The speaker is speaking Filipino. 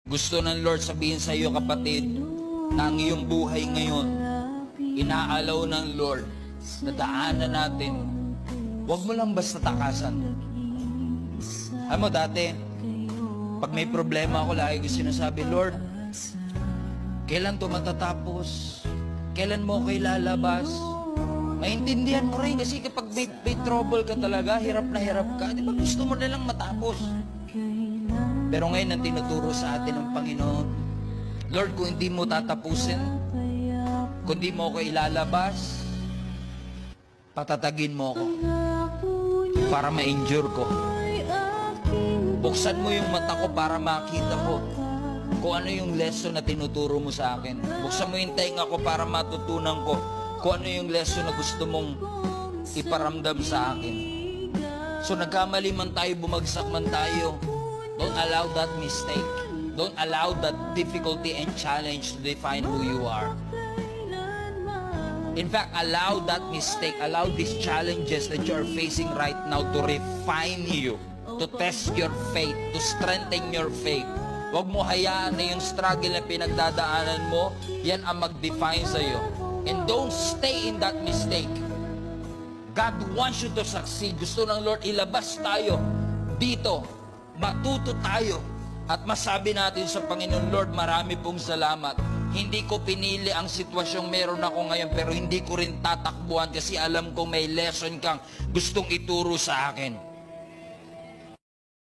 Gusto ng Lord sabihin sa iyo, kapatid, na ang iyong buhay ngayon, inaalaw ng Lord na daanan natin. Huwag mo lang basta takasan. Alam mo, dati, pag may problema ako, lagi ko sinasabi, Lord, kailan to matatapos? Kailan mo ako ilalabas? Maintindihan mo rin kasi kapag may trouble ka talaga, hirap na hirap ka, di ba gusto mo na lang matapos? Pero ngayon ang tinuturo sa atin ng Panginoon, Lord, kung hindi mo tatapusin, kung hindi mo ako ilalabas, patatagin mo ako para ma-endure ko. Buksan mo yung mata ko para makita ko kung ano yung lesson na tinuturo mo sa akin. Buksan mo yung tenga ko para matutunan ko kung ano yung lesson na gusto mong iparamdam sa akin. So nagkamali man tayo, bumagsak man tayo, don't allow that mistake. Don't allow that difficulty and challenge to define who you are. In fact, allow that mistake, allow these challenges that you are facing right now to refine you, to test your faith, to strengthen your faith. Huwag mo hayaan na yung struggle na pinagdadaanan mo, yan ang mag-define sa'yo. And don't stay in that mistake. God wants you to succeed. Gusto ng Lord ilabas tayo dito. Matuto tayo. At masabi natin sa Panginoon, Lord, marami pong salamat. Hindi ko pinili ang sitwasyong meron ako ngayon, pero hindi ko rin tatakbuhan kasi alam ko may lesson kang gustong ituro sa akin.